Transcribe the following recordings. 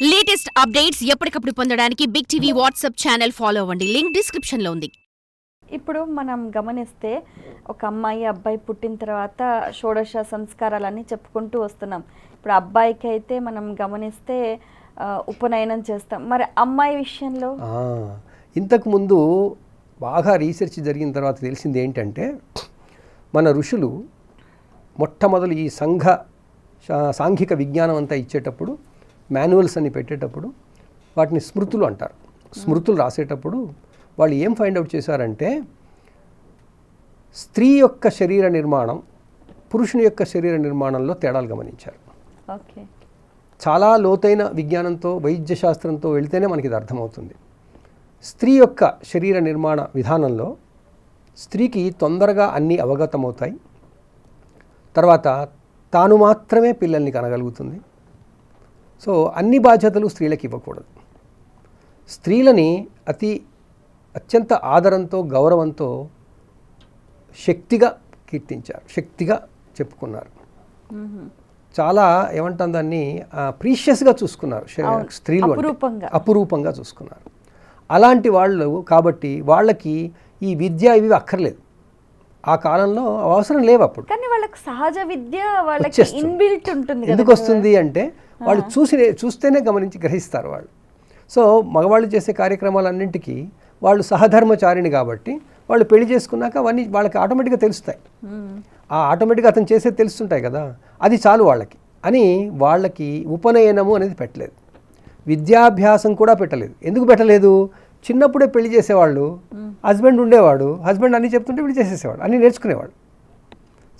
Latest updates ఎప్పటికప్పుడు పొందడానికి big TV WhatsApp channel follow అవ్వండి. లింక్ డిస్క్రిప్షన్ లో ఉంది. ఇప్పుడు మనం గమనిస్తే ఒక అమ్మాయి అబ్బాయి పుట్టిన తర్వాత షోడశ సంస్కారాలన్నీ చెప్పుకుంటూ వస్తున్నాం. ఇప్పుడు అబ్బాయికి అయితే మనం గమనిస్తే ఉపనయనం చేస్తాం. మరి అమ్మాయి విషయంలో ఇంతకుముందు బాగా రీసెర్చ్ జరిగిన తర్వాత తెలిసింది ఏంటంటే, మన ఋషులు మొట్టమొదలు ఈ సాంఘిక విజ్ఞానం అంతా ఇచ్చేటప్పుడు, మాన్యువల్స్ అని పెట్టేటప్పుడు వాటిని స్మృతులు అంటారు. స్మృతులు రాసేటప్పుడు వాళ్ళు ఏం ఫైండ్ అవుట్ చేశారంటే, స్త్రీ యొక్క శరీర నిర్మాణం పురుషుని యొక్క శరీర నిర్మాణంలో తేడాలు గమనించారు. ఓకే, చాలా లోతైన విజ్ఞానంతో వైద్య శాస్త్రంతో వెళితేనే మనకి ఇది అర్థమవుతుంది. స్త్రీ యొక్క శరీర నిర్మాణ విధానంలో స్త్రీకి తొందరగా అన్నీ అవగతమవుతాయి. తర్వాత తాను మాత్రమే పిల్లల్ని కనగలుగుతుంది. సో అన్ని బాధ్యతలు స్త్రీలకు ఇవ్వకూడదు. స్త్రీలని అత్యంత ఆదరంతో గౌరవంతో శక్తిగా కీర్తించారు, శక్తిగా చెప్పుకున్నారు. చాలా ఏమంటాం దాన్ని ప్రీషియస్గా చూసుకున్నారు. స్త్రీలు అపురూపంగా చూసుకున్నారు. అలాంటి వాళ్ళు కాబట్టి వాళ్ళకి ఈ విద్య ఇవి అక్కర్లేదు. ఆ కాలంలో అవసరం లేవు. అప్పుడు కానీ వాళ్ళకి సహజ విద్య వాళ్ళకి ఇన్బిల్ట్ ఉంటుంది. ఎందుకు వస్తుంది అంటే వాళ్ళు చూస్తేనే గమనించి గ్రహిస్తారు వాళ్ళు. సో మగవాళ్ళు చేసే కార్యక్రమాలన్నింటికీ వాళ్ళు సహధర్మచారిణి కాబట్టి వాళ్ళు పెళ్లి చేసుకున్నాక అవన్నీ వాళ్ళకి ఆటోమేటిక్గా తెలుస్తాయి. ఆ ఆటోమేటిక్గా అతను చేసేది తెలుస్తుంటాయి కదా, అది చాలు వాళ్ళకి అని వాళ్ళకి ఉపనయనము అనేది పెట్టలేదు. విద్యాభ్యాసం కూడా పెట్టలేదు. ఎందుకు పెట్టలేదు? చిన్నప్పుడే పెళ్లి చేసేవాళ్ళు. హస్బెండ్ ఉండేవాడు, హస్బెండ్ అన్నీ చెప్తుంటే పెళ్లి చేసేసేవాడు, అన్నీ నేర్చుకునేవాడు.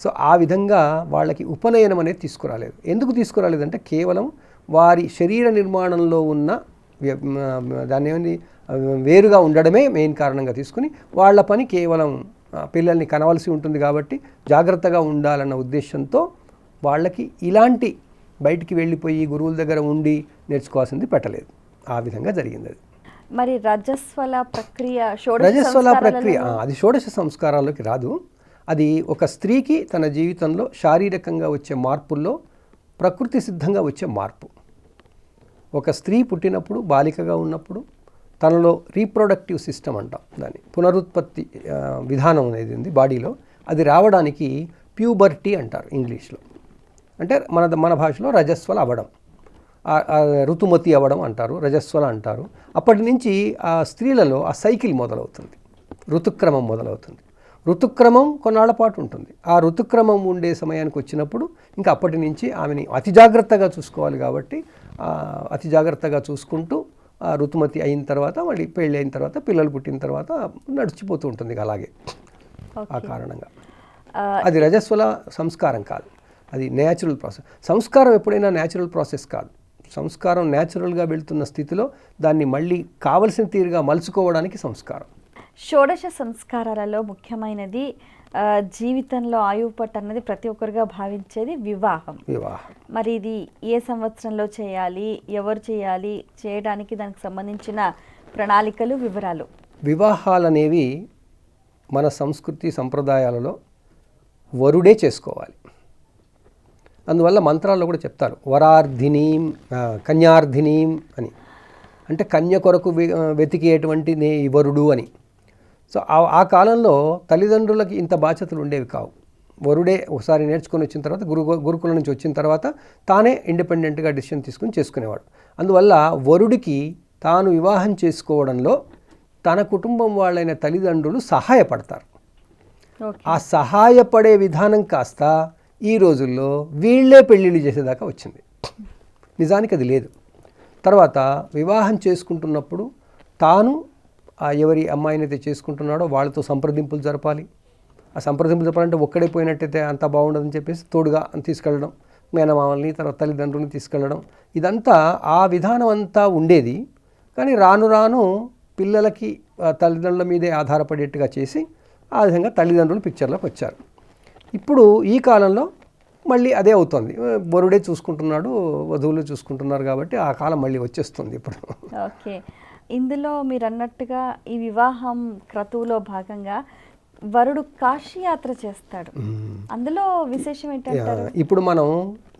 సో ఆ విధంగా వాళ్ళకి ఉపనయనం అనేది తీసుకురాలేదు. ఎందుకు తీసుకురాలేదంటే కేవలం వారి శరీర నిర్మాణంలో ఉన్న దాన్ని ఏమైంది వేరుగా ఉండడమే మెయిన్ కారణంగా తీసుకుని వాళ్ళ పని కేవలం పిల్లల్ని కనవలసి ఉంటుంది కాబట్టి జాగ్రత్తగా ఉండాలన్న ఉద్దేశంతో వాళ్ళకి ఇలాంటి బయటికి వెళ్ళిపోయి గురువుల దగ్గర ఉండి నేర్చుకోవాల్సింది పెట్టలేదు. ఆ విధంగా జరిగింది అది. మరి రజస్వల ప్రక్రియ అది షోడశ సంస్కారాల్లోకి రాదు. అది ఒక స్త్రీకి తన జీవితంలో శారీరకంగా వచ్చే మార్పుల్లో ప్రకృతి సిద్ధంగా వచ్చే మార్పు. ఒక స్త్రీ పుట్టినప్పుడు, బాలికగా ఉన్నప్పుడు తనలో రీప్రొడక్టివ్ సిస్టమ్ అంటాం దాన్ని, పునరుత్పత్తి విధానం అనేది ఉంది బాడీలో. అది రావడానికి ప్యూబర్టీ అంటారు ఇంగ్లీష్లో. అంటే మన భాషలో రజస్వల అవ్వడం, ఋతుమతి అవ్వడం అంటారు, రజస్వల అంటారు. అప్పటి నుంచి ఆ స్త్రీలలో ఆ సైకిల్ మొదలవుతుంది, ఋతుక్రమం మొదలవుతుంది. ఋతుక్రమం కొన్నాళ్ల పాటు ఉంటుంది. ఆ ఋతుక్రమం ఉండే సమయానికి వచ్చినప్పుడు ఇంకా అప్పటి నుంచి ఆమెని అతి జాగ్రత్తగా చూసుకోవాలి. కాబట్టి అతి జాగ్రత్తగా చూసుకుంటూ ఆ ఋతుమతి అయిన తర్వాత మళ్ళీ పెళ్ళి అయిన తర్వాత పిల్లలు పుట్టిన తర్వాత నడిచిపోతూ ఉంటుంది అలాగే. ఆ కారణంగా అది రజస్వల సంస్కారం కాదు, అది న్యాచురల్ ప్రాసెస్. సంస్కారం ఎప్పుడైనా న్యాచురల్ ప్రాసెస్ కాదు. సంస్కారం న్యాచురల్గా వెళ్తున్న స్థితిలో దాన్ని మళ్ళీ కావలసిన తీరుగా మలుచుకోవడానికి సంస్కారం. షోడశ సంస్కారాలలో ముఖ్యమైనది జీవితంలో ఆయువు పట్టు అన్నది ప్రతి ఒక్కరుగా భావించేది వివాహం. మరి ఇది ఏ సంవత్సరంలో చేయాలి, ఎవరు చేయాలి, చేయడానికి దానికి సంబంధించిన ప్రణాళికలు, వివరాలు. వివాహాలనేవి మన సంస్కృతి సంప్రదాయాలలో వరుడే చేసుకోవాలి. అందువల్ల మంత్రాల్లో కూడా చెప్తారు వరార్ధినీం కన్యార్ధినీం అని. అంటే కన్య కొరకు వెతికేటువంటి వరుడు అని. సో ఆ కాలంలో తల్లిదండ్రులకి ఇంత బాధ్యతలు ఉండేవి కావు. వరుడే ఒకసారి నేర్చుకొని వచ్చిన తర్వాత గురుకుల నుంచి వచ్చిన తర్వాత తానే ఇండిపెండెంట్గా డిసిషన్ తీసుకుని చేసుకునేవాడు. అందువల్ల వరుడికి తాను వివాహం చేసుకోవడంలో తన కుటుంబం వాళ్ళైన తల్లిదండ్రులు సహాయపడతారు. ఆ సహాయపడే విధానం కాస్త ఈ రోజుల్లో వీళ్ళే పెళ్ళిళ్ళు చేసేదాకా వచ్చింది. నిజానికి అది లేదు. తర్వాత వివాహం చేసుకుంటున్నప్పుడు తాను ఎవరి అమ్మాయినైతే చేసుకుంటున్నాడో వాళ్ళతో సంప్రదింపులు జరపాలి. ఆ సంప్రదింపులు జరపాలంటే ఒక్కడే పోయినట్టయితే అంత బాగుండదని చెప్పేసి తోడుగా తీసుకెళ్ళడం, మేనమామల్ని తర్వాత తల్లిదండ్రులని తీసుకెళ్ళడం, ఇదంతా ఆ విధానం అంతా ఉండేది. కానీ రాను రాను పిల్లలకి తల్లిదండ్రుల మీదే ఆధారపడేట్టుగా చేసి ఆ విధంగా తల్లిదండ్రులు పిక్చర్లోకి వచ్చారు. ఇప్పుడు ఈ కాలంలో మళ్ళీ అదే అవుతుంది. వరుడే చూసుకుంటున్నాడు, వధువులు చూసుకుంటున్నారు. కాబట్టి ఆ కాలం మళ్ళీ వచ్చేస్తుంది ఇప్పుడు. ఓకే, ఇందులో మీరు అన్నట్టుగా ఈ వివాహం క్రతువులో భాగంగా వరుడు కాశీ యాత్ర చేస్తాడు. అందులో విశేషం ఏంటంటారు? ఇప్పుడు మనం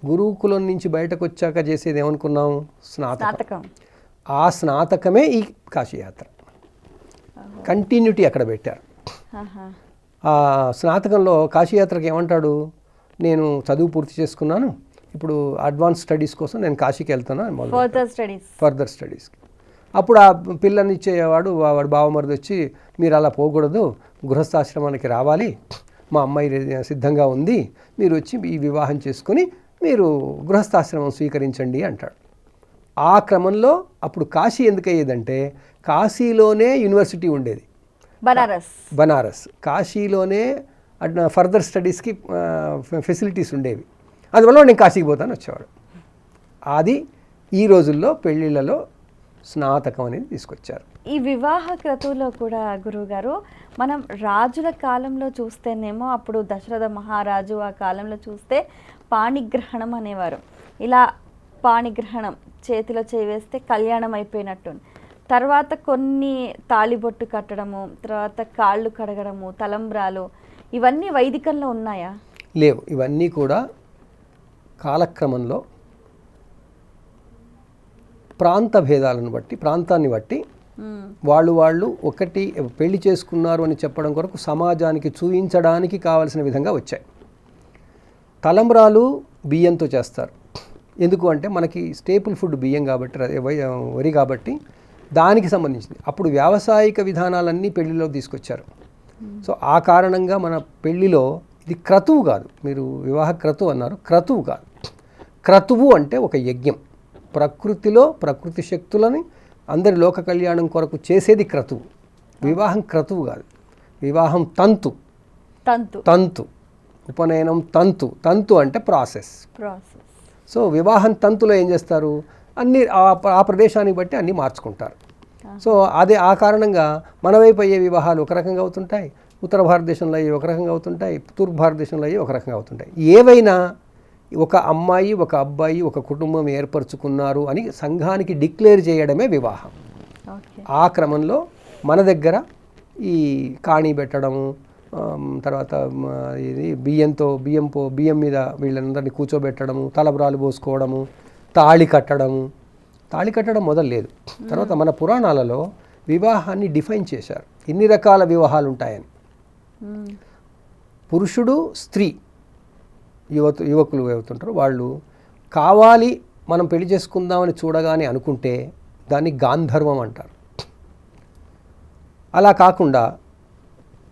గురుకులం నుంచి బయటకు వచ్చాక చేసేది ఏమనుకున్నాం? స్నాతకం. ఆ స్నాతకమే ఈ కాశీయాత్ర. కంటిన్యూటీ అక్కడ పెట్టారు. ఆ స్నాతకంలో కాశీయాత్రకి ఏమంటాడు? నేను చదువు పూర్తి చేసుకున్నాను, ఇప్పుడు అడ్వాన్స్ స్టడీస్ కోసం నేను కాశీకి వెళ్తాను, ఫర్దర్ స్టడీస్కి. అప్పుడు ఆ పిల్లనిచ్చేవాడు వాడు బావమరిది వచ్చి, మీరు అలా పోకూడదు, గృహస్థాశ్రమానికి రావాలి, మా అమ్మాయి సిద్ధంగా ఉంది, మీరు వచ్చి ఈ వివాహం చేసుకొని మీరు గృహస్థాశ్రమం స్వీకరించండి అంటాడు. ఆ క్రమంలో అప్పుడు కాశీ ఎందుకు అయ్యేదంటే, కాశీలోనే యూనివర్సిటీ ఉండేది, బనారస్. కాశీలోనే ఫర్దర్ స్టడీస్కి ఫెసిలిటీస్ ఉండేవి. అందువల్ల నేను కాశీకి పోతాను వచ్చేవాడు. అది ఈ రోజుల్లో పెళ్ళిళ్ళలో స్నాతకం అనేది తీసుకొచ్చారు. ఈ వివాహ క్రతువులో కూడా గురువుగారు మనం రాజుల కాలంలో చూస్తేనేమో, అప్పుడు దశరథ మహారాజు ఆ కాలంలో చూస్తే పాణిగ్రహణం అనేవారు. ఇలా పాణిగ్రహణం చేతిలో చేవేస్తే కళ్యాణం అయిపోయినట్టు. తర్వాత కొన్ని తాళిబొట్టు కట్టడము, తర్వాత కాళ్ళు కడగడము, తలంబ్రాలు, ఇవన్నీ వైదికంలో ఉన్నాయా? లేవు. ఇవన్నీ కూడా కాలక్రమంలో ప్రాంత భేదాలను బట్టి, ప్రాంతాన్ని బట్టి వాళ్ళు ఒకటి పెళ్లి చేసుకున్నారు అని చెప్పడం కొరకు సమాజానికి చూయించడానికి కావలసిన విధంగా వచ్చాయి. తలంబ్రాలు బియ్యంతో చేస్తారు. ఎందుకు అంటే మనకి స్టేపుల్ ఫుడ్ బియ్యం కాబట్టి, వరి కాబట్టి దానికి సంబంధించింది. అప్పుడు వ్యావసాయిక విధానాలన్నీ పెళ్లిలో తీసుకొచ్చారు. సో ఆ కారణంగా మన పెళ్లిలో ఇది క్రతువు కాదు. మీరు వివాహ క్రతువు అన్నారు, క్రతువు కాదు. క్రతువు అంటే ఒక యజ్ఞం. ప్రకృతిలో ప్రకృతి శక్తులని అందరి లోక కళ్యాణం కొరకు చేసేది క్రతువు. వివాహం క్రతువు కాదు. వివాహం తంతు. ఉపనయనం తంతు అంటే ప్రాసెస్. సో వివాహం తంతులో ఏం చేస్తారు? అన్నీ ఆ ప్రదేశానికి బట్టి అన్నీ మార్చుకుంటారు. సో అదే ఆ కారణంగా మన వైపు అయ్యే వివాహాలు ఒక రకంగా అవుతుంటాయి, ఉత్తర భారతదేశంలో అయ్యి ఒక రకంగా అవుతుంటాయి, తూర్పు భారతదేశంలో అయ్యి ఒక రకంగా అవుతుంటాయి. ఏవైనా ఒక అమ్మాయి ఒక అబ్బాయి ఒక కుటుంబం ఏర్పరచుకున్నారు అని సంఘానికి డిక్లేర్ చేయడమే వివాహం. ఆ క్రమంలో మన దగ్గర ఈ కాణీ పెట్టడము, తర్వాత ఇది బియ్యం మీద వీళ్ళందరినీ కూర్చోబెట్టడము, తలబ్రాలు పోసుకోవడము, తాళి కట్టడం మొదలు లేదు. తర్వాత మన పురాణాలలో వివాహాన్ని డిఫైన్ చేశారు. ఇన్ని రకాల వివాహాలు ఉంటాయని. పురుషుడు స్త్రీ యువకులు అవుతుంటారు, వాళ్ళు కావాలి మనం పెళ్లి చేసుకుందామని చూడగానే అనుకుంటే దాన్ని గాంధర్వం అంటారు. అలా కాకుండా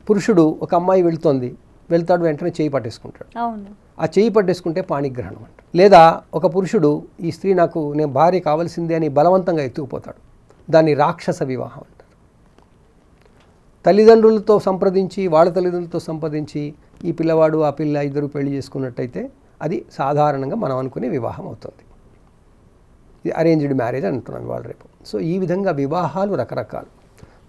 పురుషుడు ఒక అమ్మాయి వెళ్తాడు వెంటనే చేయి పట్టేసుకుంటాడు. ఆ చేయి పట్టేసుకుంటే పాణిగ్రహణం అంటారు. లేదా ఒక పురుషుడు ఈ స్త్రీ నేను భార్య కావాల్సిందే అని బలవంతంగా ఎత్తుకుపోతాడు, దాన్ని రాక్షస వివాహం అంటారు. తల్లిదండ్రులతో సంప్రదించి వాళ్ళ తల్లిదండ్రులతో సంప్రదించి ఈ పిల్లవాడు ఆ పిల్ల ఇద్దరు పెళ్లి చేసుకున్నట్టయితే అది సాధారణంగా మనం అనుకునే వివాహం అవుతుంది. ఇది అరేంజ్డ్ మ్యారేజ్ అంటున్నాం ఇవాళ రేపు. సో ఈ విధంగా వివాహాలు రకరకాలు.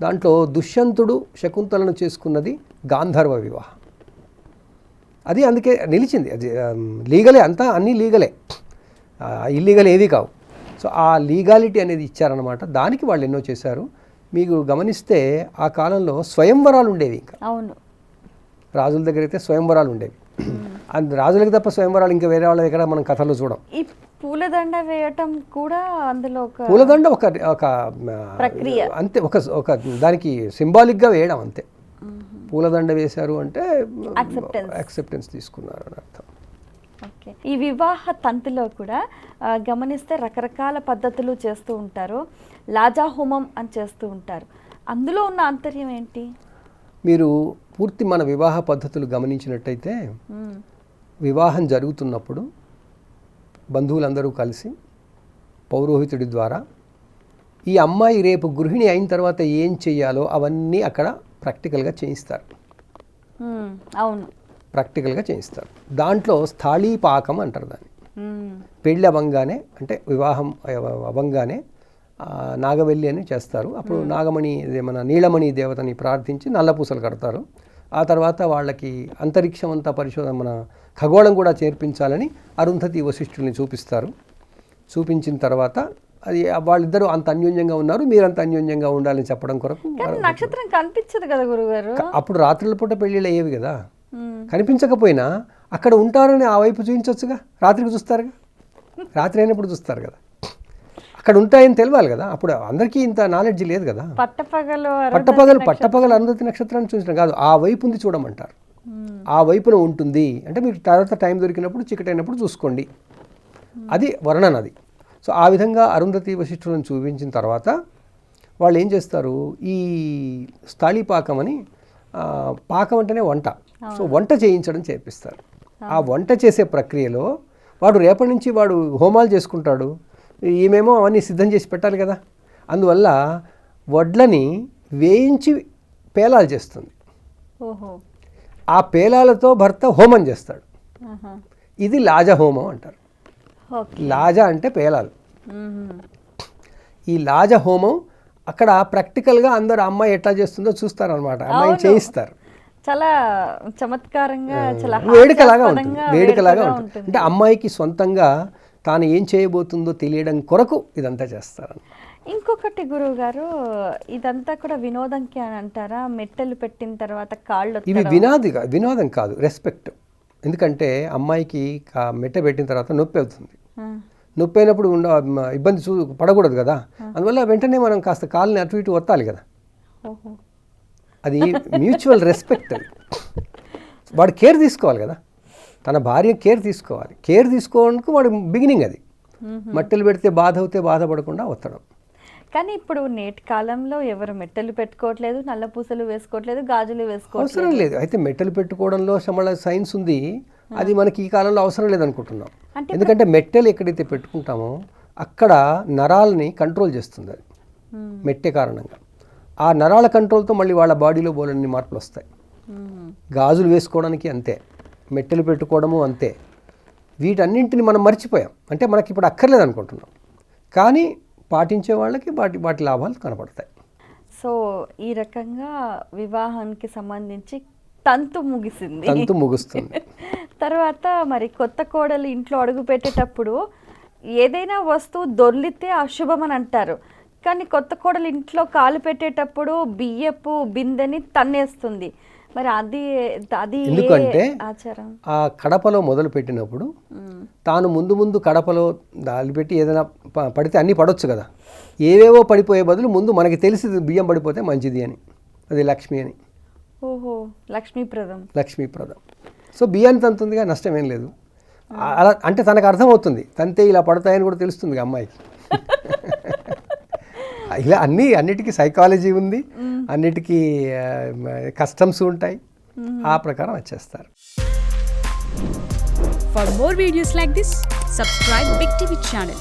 దాంట్లో దుష్యంతుడు శకుంతలను చేసుకున్నది గాంధర్వ వివాహం. అది అందుకే నిలిచింది. అది లీగలే, అంతా అన్నీ లీగలే, ఇల్లీగల్ ఏవి కావు. సో ఆ లీగాలిటీ అనేది ఇచ్చారనమాట. దానికి వాళ్ళు ఎన్నో చేశారు. మీకు గమనిస్తే ఆ కాలంలో స్వయంవరాలు ఉండేవి. ఇంకా అవును, రాజుల దగ్గర అయితే స్వయంవరాలు ఉండేవి. రాజులకి తప్ప స్వయంవరాలు ఇంకా వేరే వాళ్ళ దగ్గర మనం కథలు చూడం. ఈ పూలదండ వేయటం కూడా అందులో పూలదండ ఒక ప్రక్రియ అంతే, ఒక దానికి సింబాలిక్గా వేయడం అంతే. పూలదండ వేశారు అంటే యాక్సెప్టెన్స్ తీసుకున్నారు అని అర్థం. ఓకే. ఈ వివాహ తంతులో కూడా గమనిస్తే రకరకాల పద్ధతులు చేస్తూ ఉంటారు. లాజా హోమం అని చేస్తూ ఉంటారు. అందులో ఉన్న ఆంతర్యం ఏంటి? మీరు పూర్తి మన వివాహ పద్ధతులు గమనించినట్టయితే, వివాహం జరుగుతున్నప్పుడు బంధువులందరూ కలిసి పౌరోహితుడి ద్వారా ఈ అమ్మాయి రేపు గృహిణి అయిన తర్వాత ఏం చెయ్యాలో అవన్నీ అక్కడ ప్రాక్టికల్గా చేయిస్తారు. అవును, ప్రాక్టికల్గా చేయిస్తారు. దాంట్లో స్థాళీపాకం అంటారు దాన్ని. పెళ్ళి అవ్వంగానే, అంటే వివాహం అవ్వంగానే నాగవెల్లి అని చేస్తారు. అప్పుడు నాగమణి, మన నీలమణి దేవతని ప్రార్థించి నల్లపూసలు కడతారు. ఆ తర్వాత వాళ్ళకి అంతరిక్షం అంతా పరిశోధన, మన ఖగోళం కూడా చేర్పించాలని అరుంధతి వశిష్ఠుల్ని చూపిస్తారు. చూపించిన తర్వాత అది వాళ్ళిద్దరూ అంత అన్యోన్యంగా ఉన్నారు, మీరు అంత అన్యోన్యంగా ఉండాలని చెప్పడం కొరకు. కానీ నక్షత్రం కనిపించదు కదా గురుగారు. అప్పుడు రాత్రుల పూట పెళ్ళిళ్ళు అయ్యేవి కదా, కనిపించకపోయినా అక్కడ ఉంటారని ఆ వైపు చూపించవచ్చుగా. రాత్రికి చూస్తారుగా, రాత్రి అయినప్పుడు చూస్తారు కదా, అక్కడ ఉంటాయని తెలియాలి కదా. అప్పుడు అందరికీ ఇంత నాలెడ్జ్ లేదు కదా. పట్టపగలు అరుంధతి నక్షత్రాన్ని చూసిన కాదు, ఆ వైపు ఉంది చూడమంటారు. ఆ వైపున ఉంటుంది అంటే మీరు తర్వాత టైం దొరికినప్పుడు చీకటైనప్పుడు చూసుకోండి, అది వర్ణన అది. సో ఆ విధంగా అరుంధతి వశిష్ఠులను చూపించిన తర్వాత వాళ్ళు ఏం చేస్తారు, ఈ స్థాళీపాకం అని, పాకం అంటేనే వంట, సో వంట చేయించడం చేపిస్తారు. ఆ వంట చేసే ప్రక్రియలో వాడు రేపటి నుంచి వాడు హోమాలు చేసుకుంటాడు, ఈమెమో అవన్నీ సిద్ధం చేసి పెట్టాలి కదా. అందువల్ల వడ్లని వేయించి పేలాలు చేస్తుంది. ఆ పేలాలతో భర్త హోమం చేస్తాడు. ఇది లాజ హోమం అంటారు. లాజ అంటే పేలాలు. ఈ లాజ హోమం అక్కడ ప్రాక్టికల్గా అందరు అమ్మాయి ఎట్లా చేస్తుందో చూస్తారనమాట, అమ్మాయిని చేయిస్తారు. చాలా చమత్కారంగా, చాలా వేడుకలాగా ఉంటుంది. అంటే అమ్మాయికి సొంతంగా తాను ఏం చేయబోతుందో తెలియడం కొరకు ఇదంతా చేస్తారు. ఇంకొకటి గురువు గారు, ఇదంతా కూడా వినోదంకి అని అంటారా? మెట్టెలు పెట్టిన తర్వాత కాళ్ళు, ఇవి వినోదం కాదు, రెస్పెక్ట్. ఎందుకంటే అమ్మాయికి మెట్ట పెట్టిన తర్వాత నొప్పి అవుతుంది, నొప్పి అయినప్పుడు ఇబ్బంది పడకూడదు కదా. అందువల్ల వెంటనే మనం కాస్త కాళ్ళని అటు ఇటు ఒత్తాలి కదా. అది మ్యూచువల్ రెస్పెక్ట్. అది వాడు కేర్ తీసుకోవాలి కదా, తన భార్య కేర్ తీసుకోవాలి. కేర్ తీసుకోవడానికి వాడు బిగినింగ్ అది. మట్టెలు పెడితే బాధ అవుతే బాధపడకుండా ఒత్తడం. కానీ ఇప్పుడు నేటి కాలంలో ఎవరు మెట్టెలు పెట్టుకోవట్లేదు, నల్ల పూసలు వేసుకోవట్లేదు, గాజులు వేసుకోవట్లేదు. అవసరం లేదు. అయితే మెట్టెలు పెట్టుకోవడంలో సైన్స్ ఉంది, అది మనకి ఈ కాలంలో అవసరం లేదనుకుంటున్నాం. ఎందుకంటే మెట్టెలు ఎక్కడైతే పెట్టుకుంటామో అక్కడ నరాలని కంట్రోల్ చేస్తుంది అది, మెట్టె కారణంగా. ఆ నరాల కంట్రోల్తో మళ్ళీ వాళ్ళ బాడీలో బోలెన్ని మార్పులు వస్తాయి. గాజులు వేసుకోవడానికి అంతే, మెట్టెలు పెట్టుకోవడము అంతే. వీటన్నింటిని మనం మర్చిపోయాం, అంటే మనకి ఇప్పుడు అక్కర్లేదు అనుకుంటున్నాం. కానీ పాటించే వాళ్ళకి వాటి లాభాలు కనపడతాయి. సో ఈ రకంగా వివాహానికి సంబంధించి తంతు ముగుస్తుంది. తర్వాత మరి కొత్త కోడలు ఇంట్లో అడుగు పెట్టేటప్పుడు ఏదైనా వస్తువు దొర్లితే అశుభం అని అంటారు. కానీ కొత్త కోడలు ఇంట్లో కాలు పెట్టేటప్పుడు బియ్యపు బిందెని తన్నేస్తుంది. మరి అది ఎందుకంటే ఆచారం. ఆ కడపలో మొదలు పెట్టినప్పుడు తాను ముందు కడపలో దాన్ని పెట్టి ఏదైనా పడితే అన్నీ పడవచ్చు కదా. ఏవేవో పడిపోయే బదులు ముందు మనకి తెలిసి బియ్యం పడిపోతే మంచిది అని, అది లక్ష్మి అని. ఓహో, లక్ష్మీప్రదం. సో బియ్యాన్ని తంతుందిగా, నష్టమేం లేదు. అలా అంటే తనకు అర్థమవుతుంది, తంతే ఇలా పడతాయని కూడా తెలుస్తుంది అమ్మాయికి. ఇలా అన్నిటికీ సైకాలజీ ఉంది, అన్నిటికీ కస్టమ్స్ ఉంటాయి, ఆ ప్రకారం వచ్చేస్తారు. For more videos like this, subscribe Big TV channel.